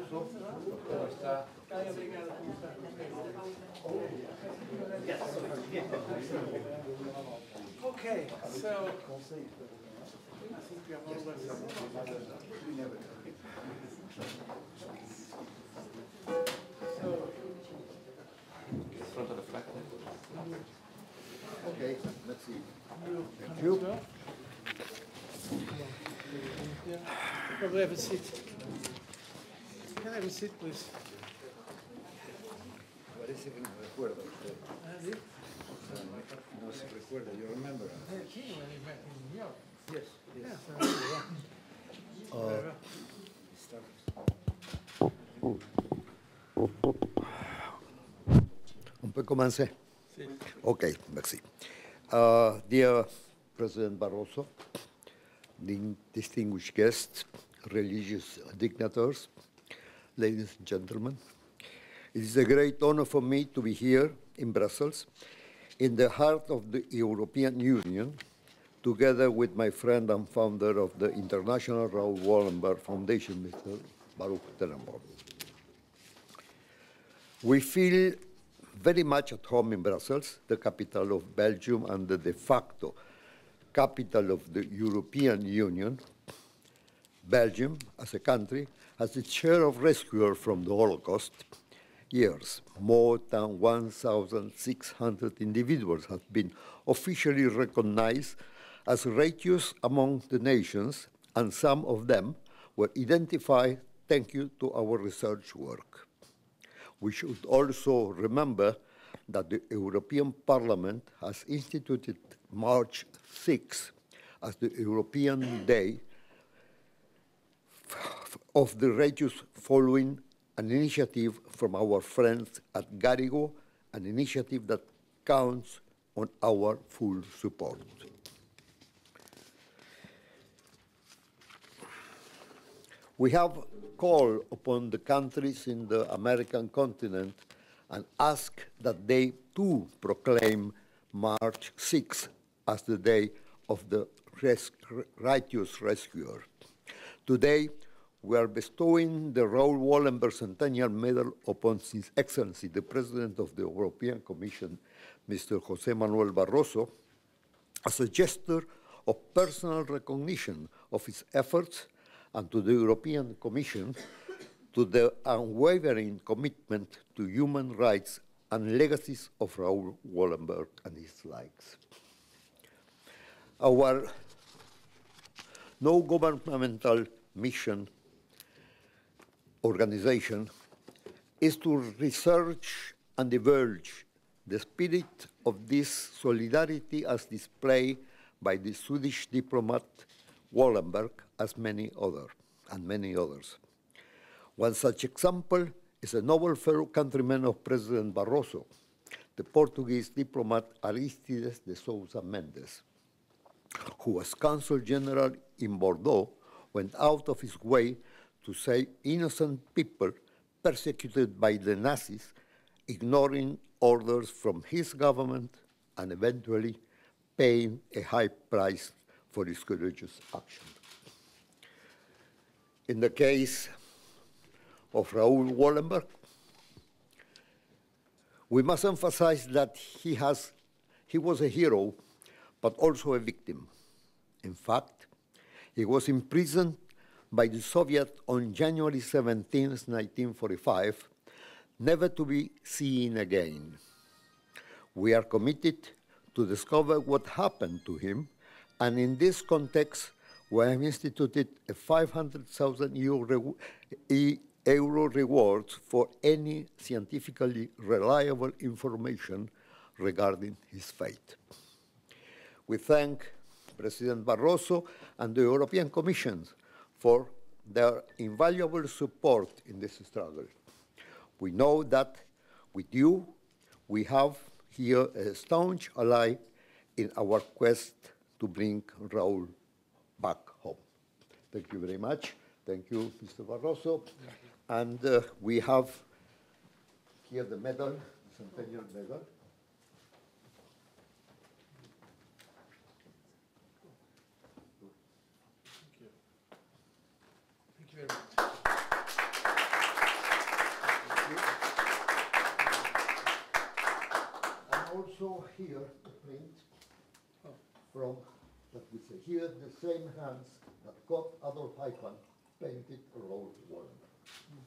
Barroso. ¿Cómo está? Okay, so I think we are more or less. Front of the flag. Okay, let's see. Thank you. Probably have a seat. Can I have a seat, please? Parece que no recuerda usted. No se recuerda, you remember. New York. Yes, yes. On peut commencer? Okay, merci. Dear President Barroso, distinguished guests, religious dignitaries, ladies and gentlemen, it is a great honor for me to be here in Brussels, in the heart of the European Union, together with my friend and founder of the International Raoul Wallenberg Foundation, Mr. Baruch Tenembaum. We feel very much at home in Brussels, the capital of Belgium and the de facto capital of the European Union. Belgium, as a country, has its share of rescuers from the Holocaust years. More than 1,600 individuals have been officially recognized as righteous among the nations, and some of them were identified thanks to our research work. We should also remember that the European Parliament has instituted March 6 as the European Day of the Righteous, following an initiative from our friends at Garrigou, an initiative that counts on our full support. We have called upon the countries in the American continent and asked that they too proclaim March 6 as the day of the righteous rescuer. Today, we are bestowing the Raoul Wallenberg Centennial Medal upon His Excellency, the President of the European Commission, Mr. Jose-Manuel Barroso, as a gesture of personal recognition of his efforts, and to the European Commission to the unwavering commitment to human rights and legacies of Raoul Wallenberg and his likes. Our no-governmental mission organization is to research and divulge the spirit of this solidarity as displayed by the Swedish diplomat Wallenberg and many others. One such example is a noble fellow countryman of President Barroso, the Portuguese diplomat Aristides de Sousa Mendes, who as Consul General in Bordeaux went out of his way to save innocent people persecuted by the Nazis, ignoring orders from his government and eventually paying a high price for his courageous action. In the case of Raoul Wallenberg, we must emphasize that he was a hero, but also a victim. In fact, he was imprisoned by the Soviet on January 17, 1945, never to be seen again. We are committed to discover what happened to him, and in this context, we have instituted a 500,000 euro reward for any scientifically reliable information regarding his fate. We thank President Barroso and the European Commission for their invaluable support in this struggle. We know that with you, we have here a staunch ally in our quest to bring Raoul back home. Thank you very much. Thank you, Mr. Barroso. And we have here the medal, the Centennial Medal. Thank you very much. also here a print from, let me say, here the same hands that got Adolf Eichmann painted Raoul Wallenberg.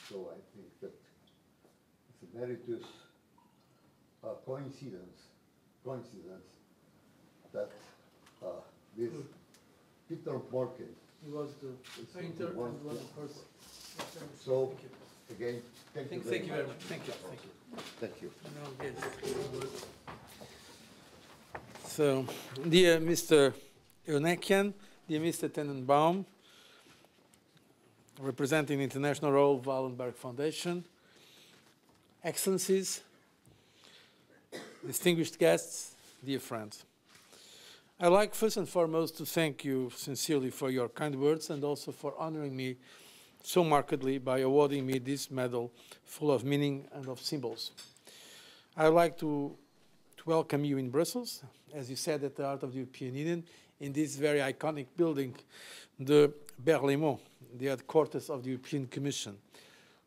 So I think that it's a meritorious coincidence that this Peter Morgan. He was the painter and one person. So again, thank you very very much. much. Thank you. Thank you. So, dear Mr. Eurnekian, dear Mr. Tenembaum, representing the International Raoul Wallenberg Foundation, Excellencies, distinguished guests, dear friends. I'd like first and foremost to thank you sincerely for your kind words and also for honoring me so markedly by awarding me this medal full of meaning and of symbols. I'd like to welcome you in Brussels, as you said, at the heart of the European Union, in this very iconic building, the Berlaymont, the headquarters of the European Commission.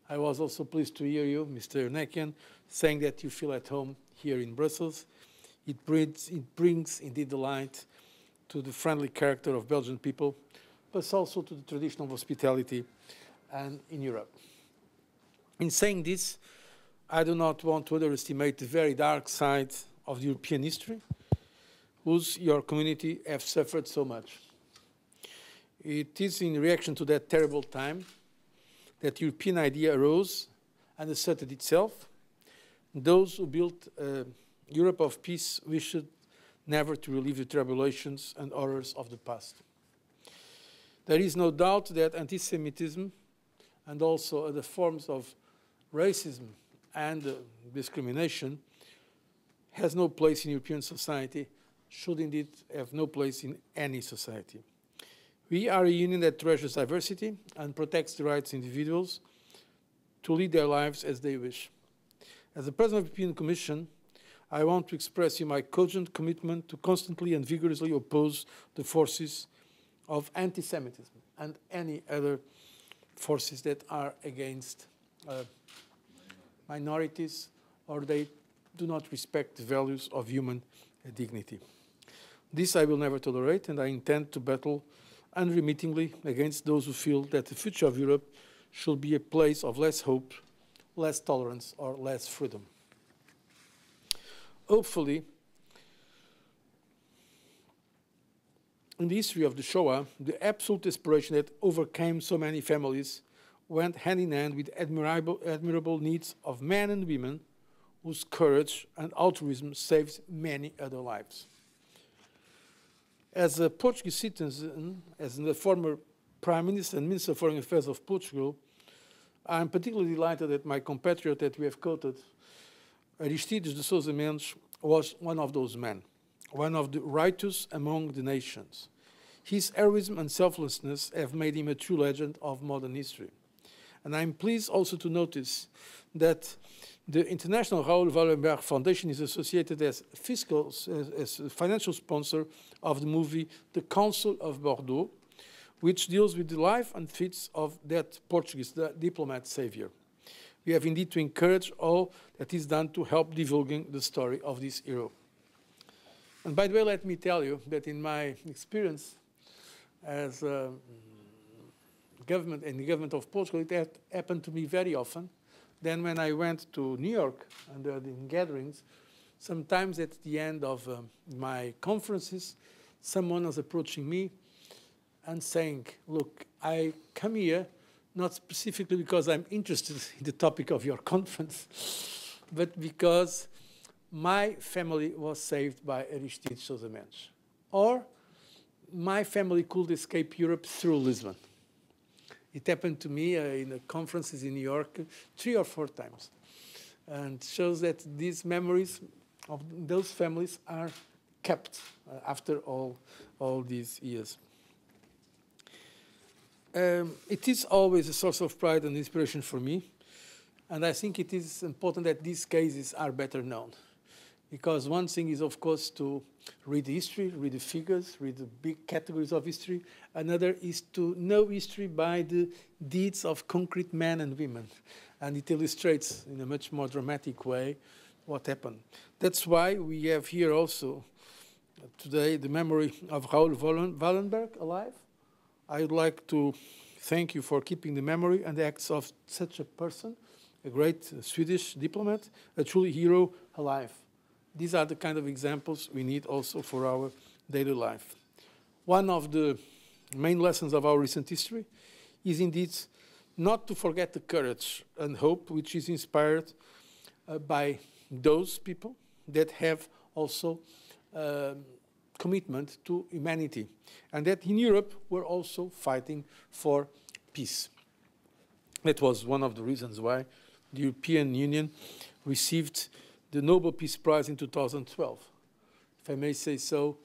I was also pleased to hear you, Mr. Eurnekian, saying that you feel at home here in Brussels. It brings indeed delight to the friendly character of Belgian people, but also to the tradition of hospitality and in Europe. In saying this, I do not want to underestimate the very dark side of the European history, whose your community have suffered so much. It is in reaction to that terrible time that the European idea arose and asserted itself. Those who built a Europe of peace wished never to relive the tribulations and horrors of the past. There is no doubt that anti-Semitism and also other forms of racism and discrimination has no place in European society, should indeed have no place in any society. We are a union that treasures diversity and protects the rights of individuals to lead their lives as they wish. As the President of the European Commission, I want to express you my cogent commitment to constantly and vigorously oppose the forces of anti-Semitism and any other forces that are against minorities or they do not respect the values of human dignity. This I will never tolerate, and I intend to battle unremittingly against those who feel that the future of Europe should be a place of less hope, less tolerance, or less freedom. Hopefully, in the history of the Shoah, the absolute desperation that overcame so many families went hand in hand with admirable needs of men and women whose courage and altruism saved many other lives. As a Portuguese citizen, as the former Prime Minister and Minister of Foreign Affairs of Portugal, I am particularly delighted that my compatriot that we have quoted, Aristides de Sousa Mendes, was one of those men, one of the righteous among the nations. His heroism and selflessness have made him a true legend of modern history. And I'm pleased also to notice that the International Raoul Wallenberg Foundation is associated as financial sponsor of the movie The Council of Bordeaux, which deals with the life and feats of that Portuguese diplomat savior. We have indeed to encourage all that is done to help divulging the story of this hero. And by the way, let me tell you that in my experience as government in the government of Portugal, it happened to me very often. Then when I went to New York and in gatherings, sometimes at the end of my conferences, someone was approaching me and saying, look, I come here not specifically because I'm interested in the topic of your conference, but because my family was saved by Aristides Sousa Mendes. Or my family could escape Europe through Lisbon. It happened to me in the conferences in New York 3 or 4 times. And shows that these memories of those families are kept after all these years. It is always a source of pride and inspiration for me. And I think it is important that these cases are better known. Because one thing is, of course, to read the history, read the figures, read the big categories of history. Another is to know history by the deeds of concrete men and women. And it illustrates in a much more dramatic way what happened. That's why we have here also today the memory of Raoul Wallenberg alive. I would like to thank you for keeping the memory and the acts of such a person, a great Swedish diplomat, a truly hero alive. These are the kind of examples we need also for our daily life. One of the main lessons of our recent history is indeed not to forget the courage and hope which is inspired by those people that have also commitment to humanity, and that in Europe were also fighting for peace. That was one of the reasons why the European Union received the Nobel Peace Prize in 2012. If I may say so,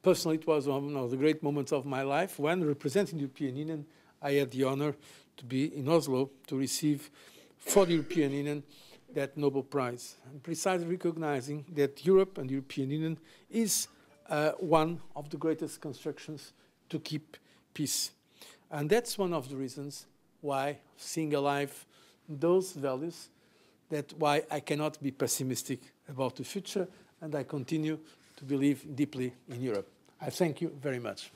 personally, it was one of the great moments of my life when, representing the European Union, I had the honor to be in Oslo to receive for the European Union that Nobel Prize, and precisely recognizing that Europe and the European Union is one of the greatest constructions to keep peace. And that's one of the reasons why, seeing alive those values, that's why I cannot be pessimistic about the future, and I continue to believe deeply in Europe. I thank you very much.